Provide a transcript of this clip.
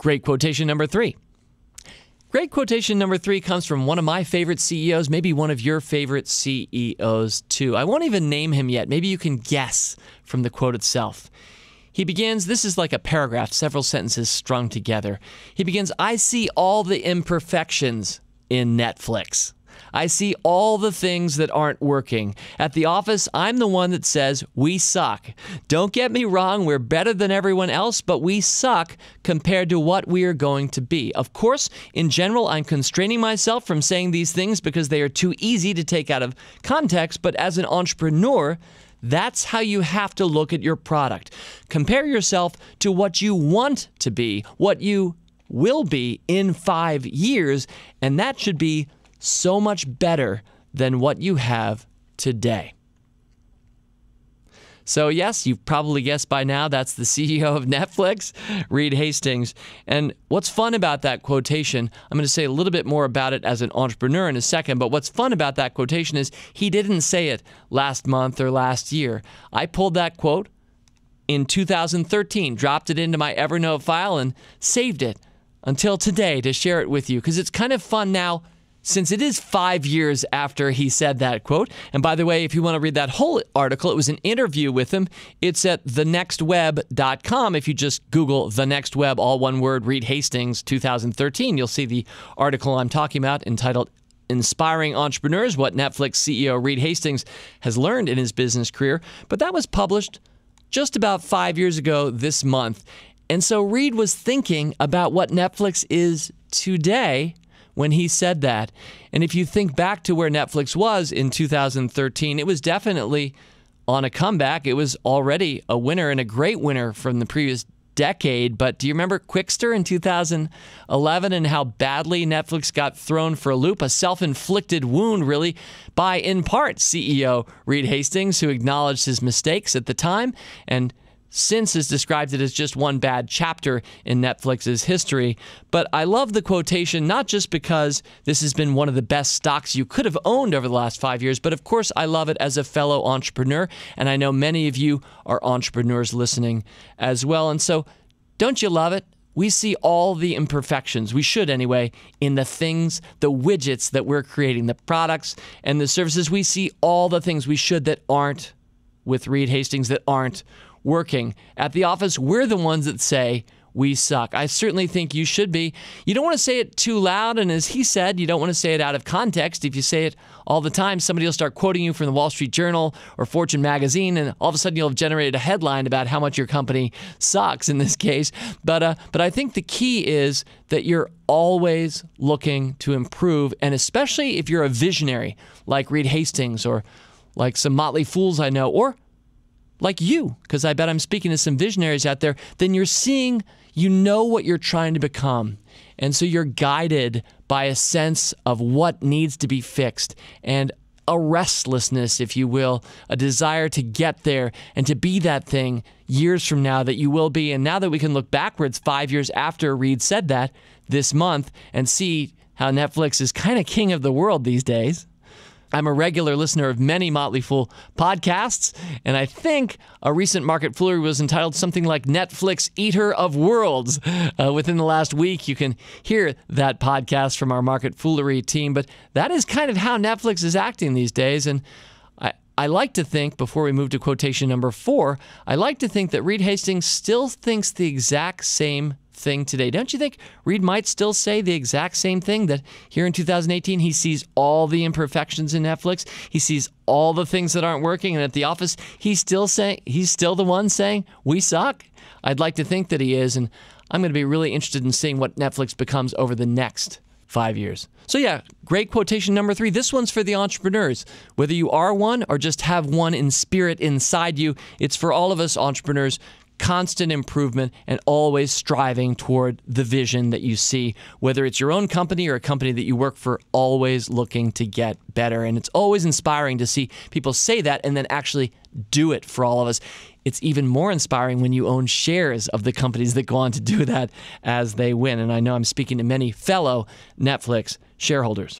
Great quotation number 3. Great quotation number 3 comes from one of my favorite CEOs, maybe one of your favorite CEOs too. I won't even name him yet. Maybe you can guess from the quote itself. He begins, this is like a paragraph, several sentences strung together. He begins, "I see all the imperfections in Netflix. I see all the things that aren't working. At the office, I'm the one that says, we suck. Don't get me wrong, we're better than everyone else, but we suck compared to what we are going to be. Of course, in general, I'm constraining myself from saying these things because they are too easy to take out of context, but as an entrepreneur, that's how you have to look at your product. Compare yourself to what you want to be, what you will be in 5 years, and that should be so much better than what you have today." So yes, you've probably guessed by now that's the CEO of Netflix, Reed Hastings. And what's fun about that quotation, I'm going to say a little bit more about it as an entrepreneur in a second, but what's fun about that quotation is he didn't say it last month or last year. I pulled that quote in 2013, dropped it into my Evernote file and saved it until today to share it with you because it's kind of fun now since it is 5 years after he said that quote. And by the way, if you want to read that whole article, it was an interview with him. It's at thenextweb.com. If you just Google The Next Web, all one word, Reed Hastings 2013, you'll see the article I'm talking about entitled Inspiring Entrepreneurs, What Netflix CEO Reed Hastings Has Learned in His Business Career. But that was published just about 5 years ago this month. And so Reed was thinking about what Netflix is today when he said that. And if you think back to where Netflix was in 2013, it was definitely on a comeback. It was already a winner and a great winner from the previous decade. But do you remember Quickster in 2011 and how badly Netflix got thrown for a loop? A self-inflicted wound, really, by, in part, CEO Reed Hastings, who acknowledged his mistakes at the time and since has described it as just one bad chapter in Netflix's history. But I love the quotation, not just because this has been one of the best stocks you could have owned over the last 5 years, but of course I love it as a fellow entrepreneur, and I know many of you are entrepreneurs listening as well. And so, don't you love it? We see all the imperfections, we should anyway, in the things, the widgets that we're creating, the products and the services. We see all the things we should that aren't with Reed Hastings, that aren't working. At the office, we're the ones that say we suck. I certainly think you should be. You don't want to say it too loud, and as he said, you don't want to say it out of context. If you say it all the time, somebody will start quoting you from the Wall Street Journal or Fortune magazine, and all of a sudden you'll have generated a headline about how much your company sucks in this case. But I think the key is that you're always looking to improve, and especially if you're a visionary like Reed Hastings or like some Motley Fools I know, or like you, because I bet I'm speaking to some visionaries out there, then you're seeing, you know what you're trying to become. And so you're guided by a sense of what needs to be fixed and a restlessness, if you will, a desire to get there and to be that thing years from now that you will be. And now that we can look backwards 5 years after Reed said that this month and see how Netflix is kind of king of the world these days. I'm a regular listener of many Motley Fool podcasts, and I think a recent market foolery was entitled something like Netflix Eater of Worlds. Within the last week, you can hear that podcast from our market foolery team, but that is kind of how Netflix is acting these days, and I like to think, before we move to quotation number 4, I like to think that Reed Hastings still thinks the exact same thing today. Don't you think Reed might still say the exact same thing, that here in 2018 he sees all the imperfections in Netflix, he sees all the things that aren't working, and at the office he's still the one saying we suck? I'd like to think that he is, and I'm going to be really interested in seeing what Netflix becomes over the next 5 years. So yeah, great quotation number 3. This one's for the entrepreneurs. Whether you are one or just have one in spirit inside you, it's for all of us entrepreneurs. Constant improvement and always striving toward the vision that you see, whether it's your own company or a company that you work for, always looking to get better. And it's always inspiring to see people say that and then actually do it for all of us. It's even more inspiring when you own shares of the companies that go on to do that as they win. And I know I'm speaking to many fellow Netflix shareholders.